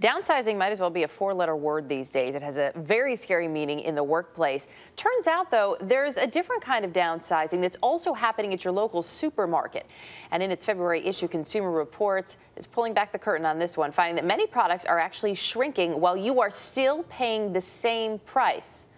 Downsizing might as well be a four-letter word these days. It has a very scary meaning in the workplace. Turns out, though, there's a different kind of downsizing that's also happening at your local supermarket. And in its February issue, Consumer Reports is pulling back the curtain on this one, finding that many products are actually shrinking while you are still paying the same price.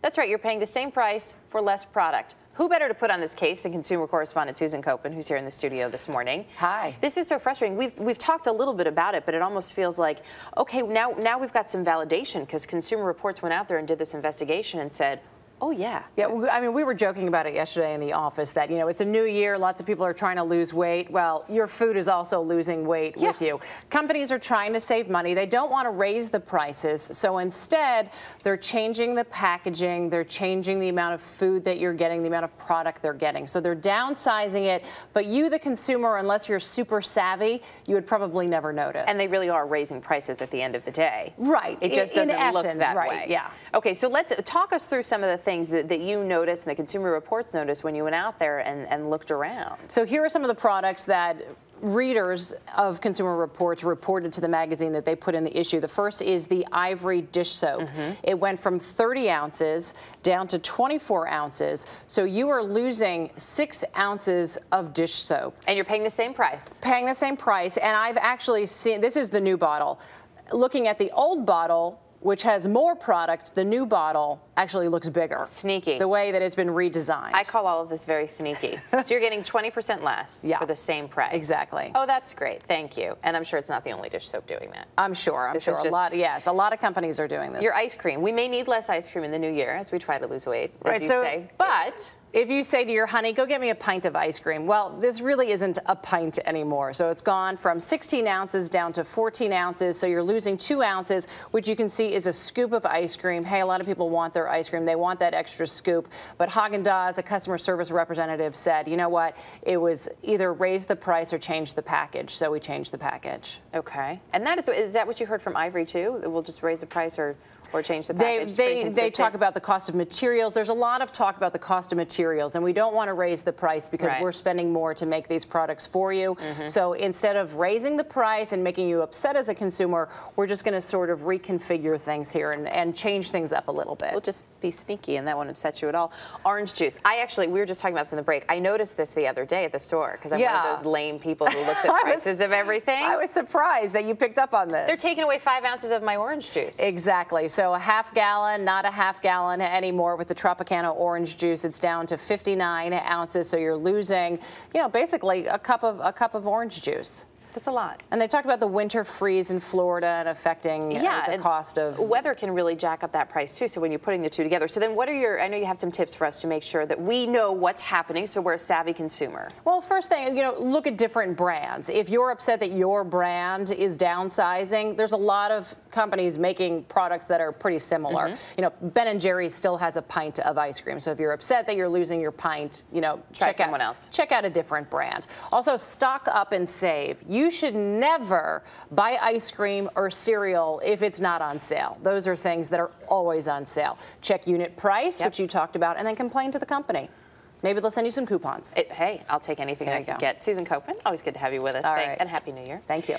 That's right, you're paying the same price for less product. Who better to put on this case than consumer correspondent Susan Koeppen, who's here in the studio this morning. Hi. This is so frustrating. We've talked a little bit about it, but it almost feels like, okay, now we've got some validation because Consumer Reports went out there and did this investigation and said, oh, yeah. Yeah, I mean, we were joking about it yesterday in the office that, you know, it's a new year. Lots of people are trying to lose weight. Well, your food is also losing weight with you. Companies are trying to save money. They don't want to raise the prices. So instead, they're changing the packaging. They're changing the amount of food that you're getting, the amount of product they're getting. So they're downsizing it. But you, the consumer, unless you're super savvy, you would probably never notice. And they really are raising prices at the end of the day. Right. It just doesn't look that right, way. Yeah. Okay, so let's talk us through some of the things that you noticed and the Consumer Reports noticed when you went out there and looked around. So here are some of the products that readers of Consumer Reports reported to the magazine that they put in the issue. The first is the Ivory dish soap. It went from 30 ounces down to 24 ounces. So you are losing 6 ounces of dish soap. And you're paying the same price. Paying the same price. And I've actually seen, this is the new bottle. Looking at the old bottle, which has more product, the new bottle actually looks bigger. Sneaky. The way that it's been redesigned. I call all of this very sneaky. So you're getting 20% less for the same price. Exactly. Oh, that's great. Thank you. And I'm sure it's not the only dish soap doing that. I'm sure. A lot of companies are doing this. Your ice cream. We may need less ice cream in the new year as we try to lose weight, as you say. But if you say to your honey, go get me a pint of ice cream, well, this really isn't a pint anymore. So it's gone from 16 ounces down to 14 ounces. So you're losing 2 ounces, which you can see is a scoop of ice cream. Hey, a lot of people want their ice cream. They want that extra scoop. But Haagen-Dazs, a customer service representative, said, you know what? It was either raise the price or change the package. So we changed the package. Okay. And is that what you heard from Ivory, too? We'll just raise the price or change the package? They talk about the cost of materials. There's a lot of talk about the cost of materials, and we don't want to raise the price because we're spending more to make these products for you. So instead of raising the price and making you upset as a consumer, we're just going to sort of reconfigure things here and change things up a little bit. We'll just be sneaky, and that won't upset you at all. Orange juice. We were just talking about this in the break. I noticed this the other day at the store because I'm one of those lame people who looks at prices of everything. I was surprised that you picked up on this. They're taking away 5 ounces of my orange juice. Exactly. So a half gallon, not a half gallon anymore with the Tropicana orange juice. It's down to 59 ounces. So you're losing, you know, basically a cup of orange juice. That's a lot. And they talked about the winter freeze in Florida and affecting the cost of... Weather can really jack up that price, too, so when you're putting the two together. So then what are I know you have some tips for us to make sure that we know what's happening so we're a savvy consumer. Well, first thing, you know, look at different brands. If you're upset that your brand is downsizing, there's a lot of companies making products that are pretty similar. You know, Ben & Jerry's still has a pint of ice cream. So if you're upset that you're losing your pint, you know, check out a different brand. Also, stock up and save. You should never buy ice cream or cereal if it's not on sale. Those are things that are always on sale. Check unit price, which you talked about, and then complain to the company. Maybe they'll send you some coupons. Hey, I'll take anything I can get. Susan Koeppen, always good to have you with us. Thanks, and Happy New Year. Thank you.